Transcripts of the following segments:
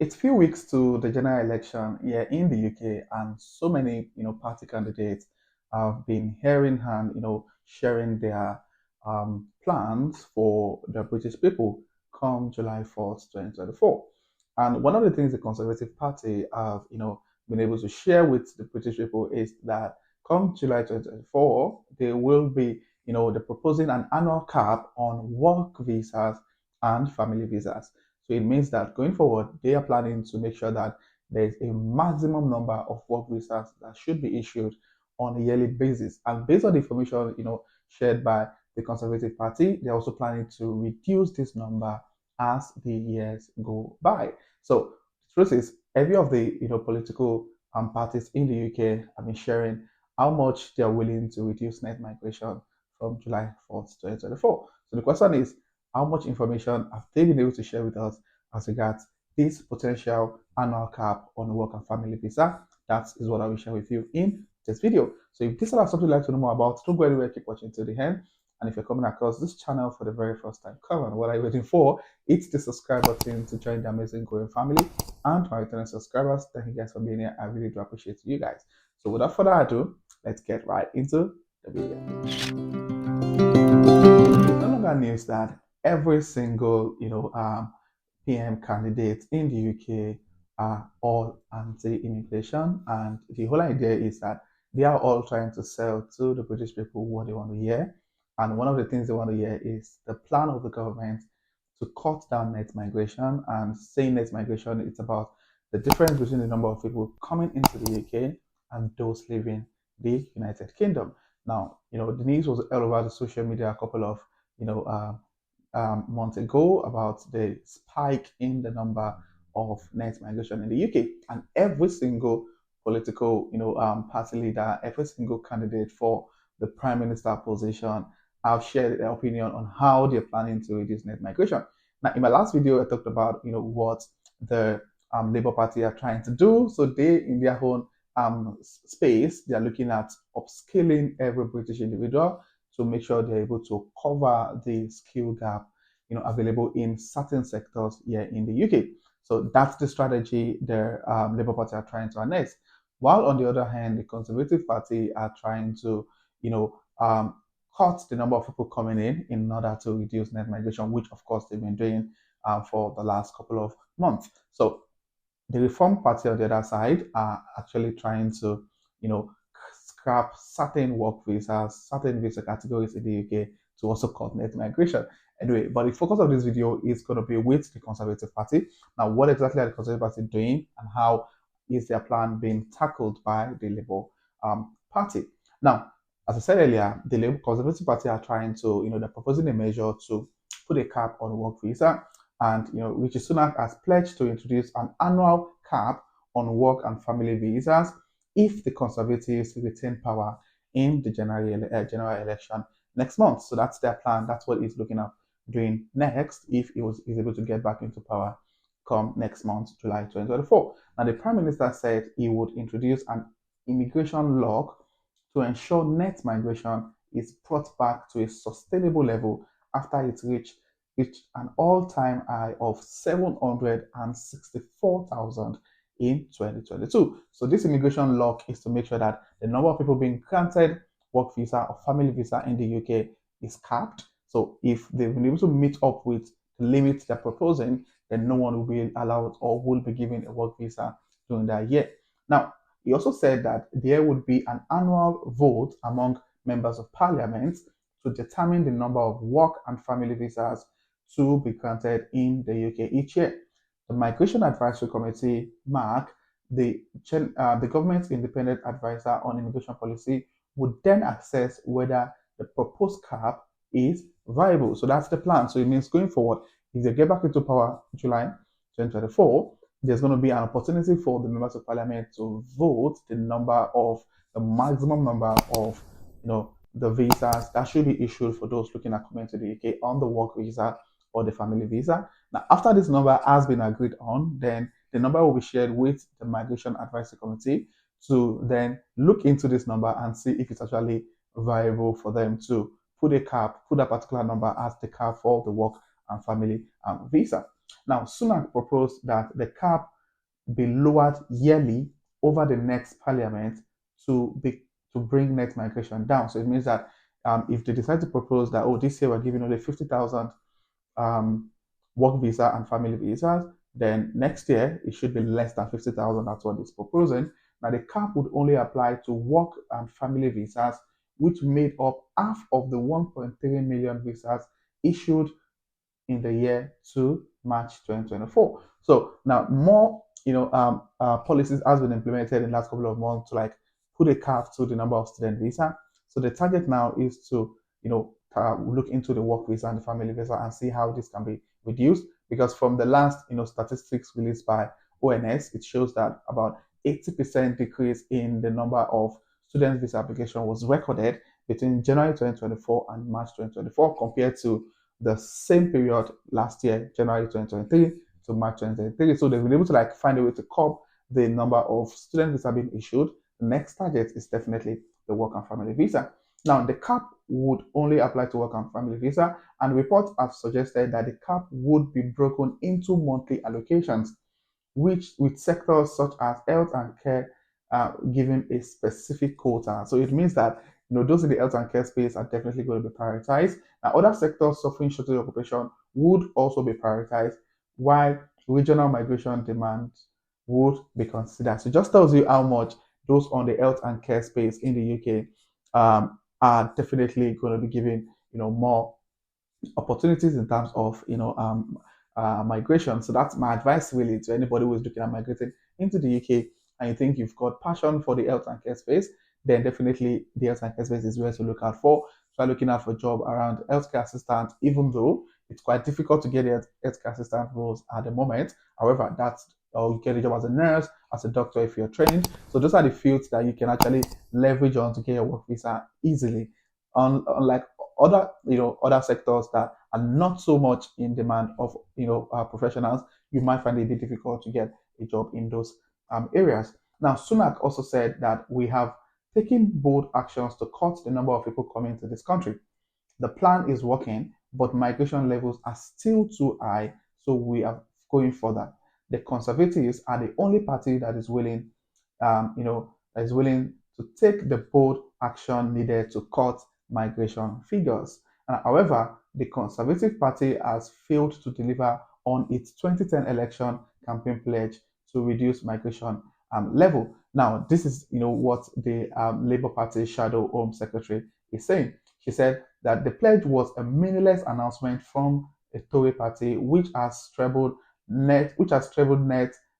It's few weeks to the general election here in the UK, and so many, party candidates have been hearing and, sharing their plans for the British people come July 4th, 2024. And one of the things the Conservative Party have, been able to share with the British people is that come July 2024, they will be, they're proposing an annual cap on work visas and family visas. So it means that going forward, they are planning to make sure that there's a maximum number of work visas that should be issued on a yearly basis. And based on the information, shared by the Conservative Party, they're also planning to reduce this number as the years go by. So the truth is, every of the political parties in the UK have been sharing how much they are willing to reduce net migration from July 4th, 2024. So the question is, how much information have they been able to share with us as regards this potential annual cap on work and family visa? That is what I will share with you in this video. So if this is something you'd like to know more about, don't go anywhere, keep watching till the end. And if you're coming across this channel for the very first time, come on, what are you waiting for? Hit the subscribe button to join the amazing growing family. And my returning subscribers, thank you guys for being here. I really do appreciate you guys. So without further ado, let's get right into the video. It's no longer news that every single, PM candidates in the UK are all anti-immigration, and the whole idea is that they are all trying to sell to the British people what they want to hear. And one of the things they want to hear is the plan of the government to cut down net migration. And saying net migration, it's about the difference between the number of people coming into the UK and those leaving the United Kingdom. Now, the news was all over the social media a couple of, months ago about the spike in the number of net migration in the UK, and every single political, party leader, every single candidate for the prime minister position have shared their opinion on how they're planning to reduce net migration. Now, in my last video, I talked about, what the Labour Party are trying to do. So they, in their own space, they are looking at upskilling every British individual to make sure they're able to cover the skill gap, available in certain sectors here in the UK. So that's the strategy the Labour Party are trying to annex. While on the other hand, the Conservative Party are trying to, cut the number of people coming in order to reduce net migration, which of course they've been doing for the last couple of months. So the Reform Party on the other side are actually trying to, scrap certain work visas, certain visa categories in the UK to also cut net migration. Anyway, but the focus of this video is going to be with the Conservative Party. Now, what exactly are the Conservative Party doing, and how is their plan being tackled by the Labour Party? Now, as I said earlier, the Labour Conservative Party are trying to, they're proposing a measure to put a cap on work visa, and Rishi Sunak has pledged to introduce an annual cap on work and family visas if the Conservatives retain power in the general election next month. So that's their plan. That's what he's looking at doing next if is able to get back into power come next month, July 2024. Now, the Prime Minister said he would introduce an immigration law to ensure net migration is brought back to a sustainable level after it reached an all-time high of 764,000 in 2022. So this immigration law is to make sure that the number of people being granted work visa or family visa in the UK is capped. So if they've been able to meet up with the limits they're proposing, then no one will be allowed or will be given a work visa during that year. Now, he also said that there would be an annual vote among members of parliament to determine the number of work and family visas to be granted in the UK each year. The Migration Advisory Committee, MAC, the government's independent advisor on immigration policy, would then assess whether the proposed cap is viable. So that's the plan. So it means going forward, if they get back into power July 2024, there's going to be an opportunity for the members of parliament to vote the maximum number of, the visas that should be issued for those looking at coming to the UK on the work visa or the family visa. Now, after this number has been agreed on, then the number will be shared with the Migration Advisory Committee to then look into this number and see if it's actually viable for them to put a particular number as the cap for the work and family visa. Now, Sunak proposed that the cap be lowered yearly over the next parliament to be to bring net migration down. So it means that if they decide to propose that, oh, this year we're giving only 50,000 um, work visa and family visas, then next year it should be less than 50,000. That's what it's proposing. Now, the cap would only apply to work and family visas, which made up half of the 1.3 million visas issued in the year to March 2024. So now more, policies has been implemented in the last couple of months to like put a cap to the number of student visa. So the target now is to, look into the work visa and the family visa and see how this can be reduced. Because from the last, statistics released by ONS, it shows that about 80% decrease in the number of student visa application was recorded between January 2024 and March 2024 compared to the same period last year, January 2023 to March 2023. So they've been able to like find a way to curb the number of student visa being issued. The next target is definitely the work and family visa. Now, the cap would only apply to work and family visa, and reports have suggested that the cap would be broken into monthly allocations, which with sectors such as health and care given a specific quota. So it means that those in the health and care space are definitely going to be prioritized. Now, other sectors suffering shortage of occupation would also be prioritized, while regional migration demands would be considered. So it just tells you how much those on the health and care space in the UK are definitely going to be given, more opportunities in terms of migration. So that's my advice really to anybody who is looking at migrating into the UK and you think you've got passion for the health and care space, then definitely the health and care space is where to look out for. Try looking out for a job around healthcare assistant, even though it's quite difficult to get the healthcare assistant roles at the moment. However, that's or you get a job as a nurse, as a doctor if you're trained. So those are the fields that you can actually leverage on to get your work visa easily. Unlike other sectors that are not so much in demand of professionals, you might find it a bit difficult to get a job in those areas. Now, Sunak also said that we have taken bold actions to cut the number of people coming to this country. The plan is working, but migration levels are still too high, so we are going further. The Conservatives are the only party that is willing, to take the bold action needed to cut migration figures. However, the Conservative Party has failed to deliver on its 2010 election campaign pledge to reduce migration level. Now, this is what the Labour Party Shadow Home Secretary is saying. She said that the pledge was a meaningless announcement from a Tory party which has trebled net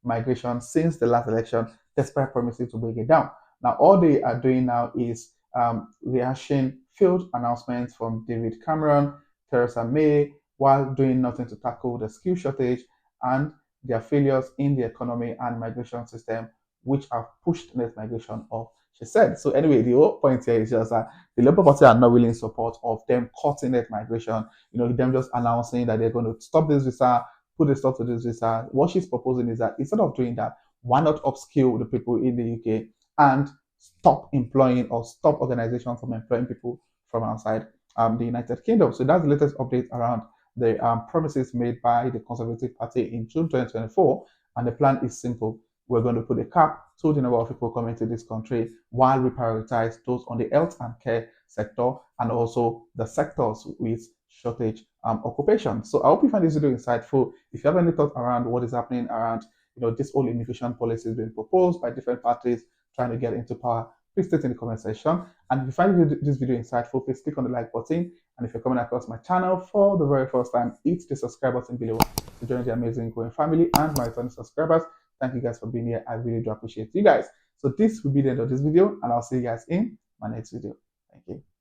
migration since the last election, despite promising to bring it down. Now, all they are doing now is rehashing failed announcements from David Cameron, Theresa May, while doing nothing to tackle the skill shortage and their failures in the economy and migration system, which have pushed net migration up, she said. So anyway, the whole point here is just that the Labour Party are not really in support of them cutting net migration, them just announcing that they're going to stop this visa, put a stop to this visa. What she's proposing is that instead of doing that, why not upskill the people in the UK and stop employing or stop organizations from employing people from outside the United Kingdom. So that's the latest update around the promises made by the Conservative Party in June 2024. And the plan is simple. We're going to put a cap to the number of people coming to this country while we prioritize those on the health and care sector and also the sectors with shortage occupation. So I hope you find this video insightful. If you have any thoughts around what is happening around this whole immigration policy is being proposed by different parties trying to get into power, please state in the comment section. And if you find this video insightful, please click on the like button. And if you're coming across my channel for the very first time, hit the subscribe button below to join the amazing growing family and my returning subscribers. Thank you guys for being here. I really do appreciate you guys. So this will be the end of this video, and I'll see you guys in my next video. Thank you.